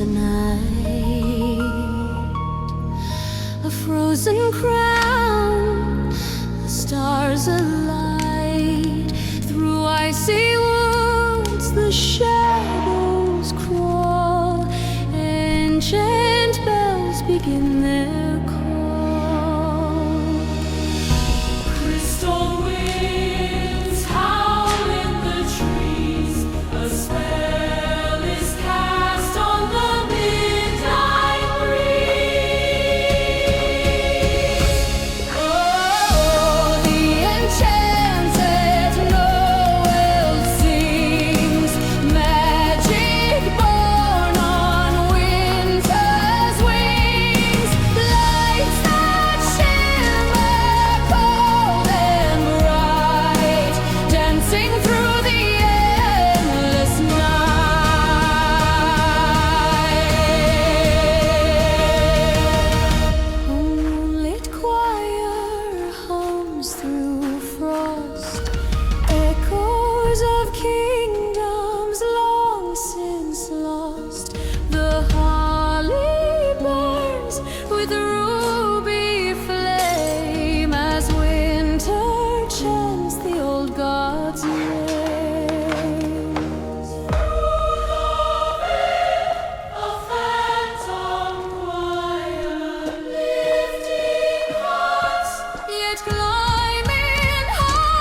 the night, a frozen crown, the stars alight. Through icy woods the shadows crawl, ancient bells begin their call. Crystal winds howl in the trees, a spell is cast on the midnight breeze. Oh, the enchanted Noel sings, magic born on winter's wings. Lights that shimmer cold and bright, dancing through the endless night. A moonlit choir hums through frost, echoes of kingdoms long since lost. The holly burns with ruby flame as winter chants the old gods' names. A phantom choir lifting hearts, yet climbing higher.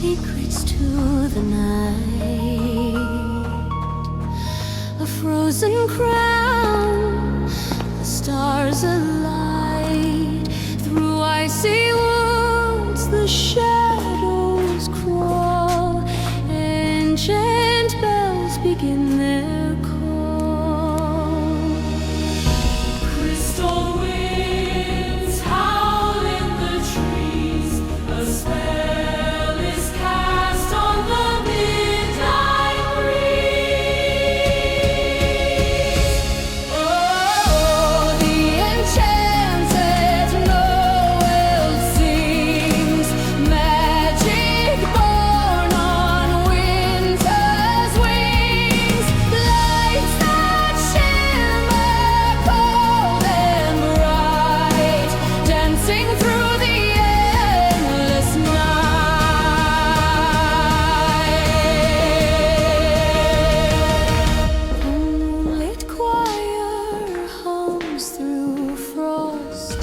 secrets to the night. A frozen crown, the stars alight. Through icy woods, the shadows crawl. Ancient bells begin their call. Crystal winds howl in the trees. A spell is cast on the midnight breeze. Oh, the enchanted Noel sings, magic born on winter's wings. Lights that shimmer cold and bright, dancing through the endless night. Moonlit choir hums through frost,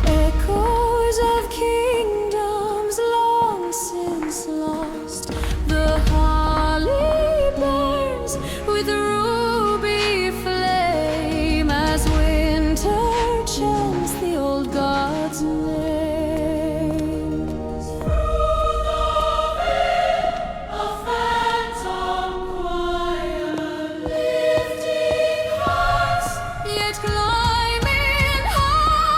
echoes of kingdoms long since lost. The holly burns with ruby flame as winter chants the old god's names. A phantom choir lifting hearts, yet climbing higher.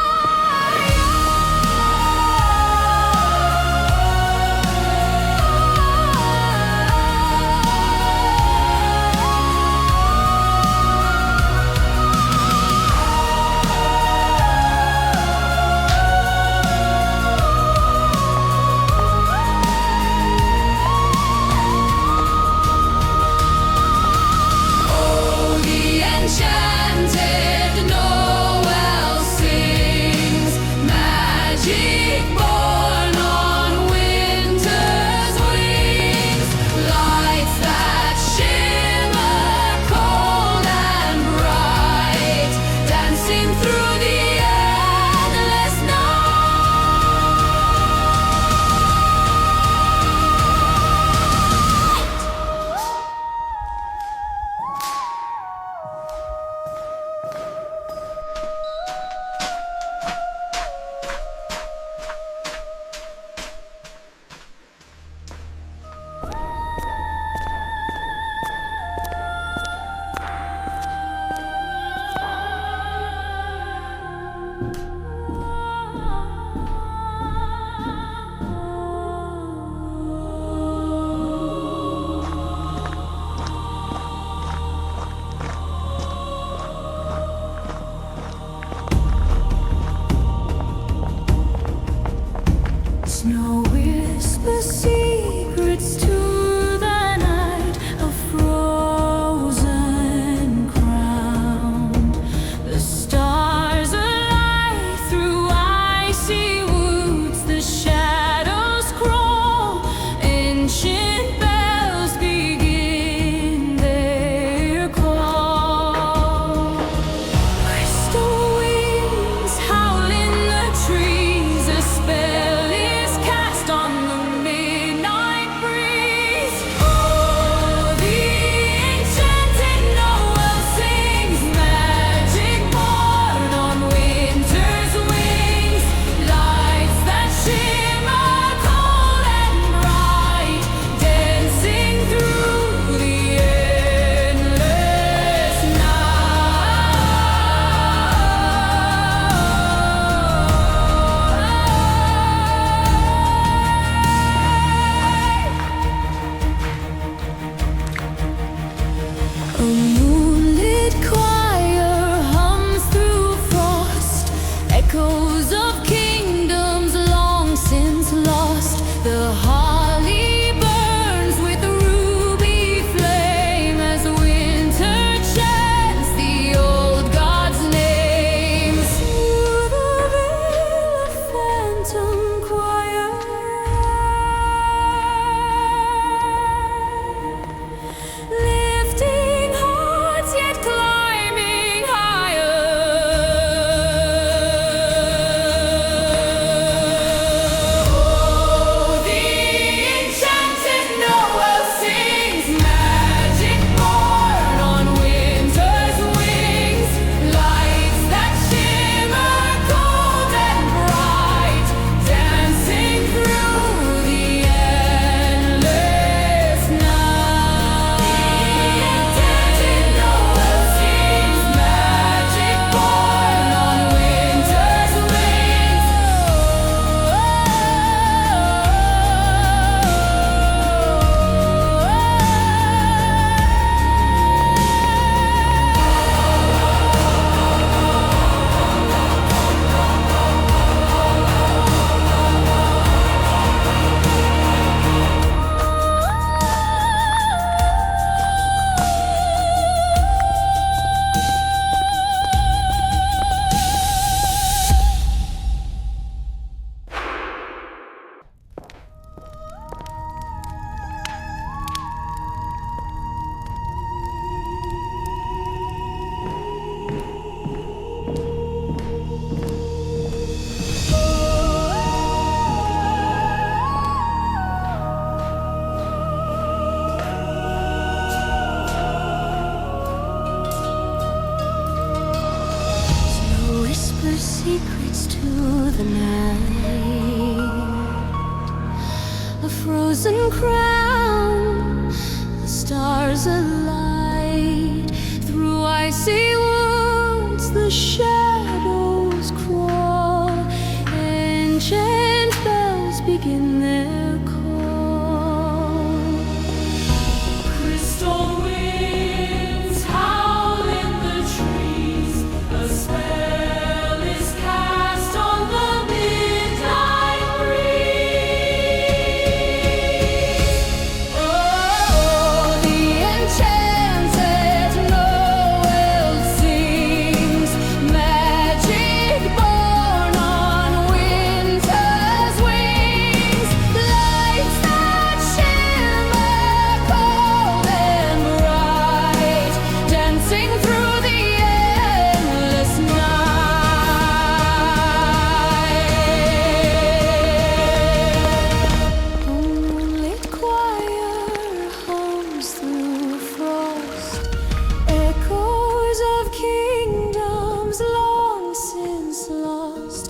Oh, the enchanted Noel sings, magic born on winter's wings. Lights that shimmer cold and bright, dancing through the endless Snow whispers secrets to the night, a frozen crown. The stars alight through icy woods, the shadows crawl. Ancient bells begin their call. Crystal winds howl in the trees, a spell is cast on the midnight breeze. Oh, the enchanted Noel sings, magic born on winter's wings. Lights that shimmer cold and bright, dancing through the endless night. A moonlit choir hums through frost, echoes of kingdoms long since lost. The holly burns with ruby flame as winter chants the old god's names. Through the veil, a phantom choir, lifting hearts yet climbing higher. secrets to the night. A frozen crown, the stars alight. Through icy woods, the shadows crawl. Ancient bells begin their call. Crystal winds howl in the trees. A spell is cast on the midnight breeze. Oh, the enchanted Noel sings. Magic born on winter's wings. Lights that shimmer cold and bright, dancing through the endless night. Moonlit choir hums through frost, echoes of kingdoms long since lost.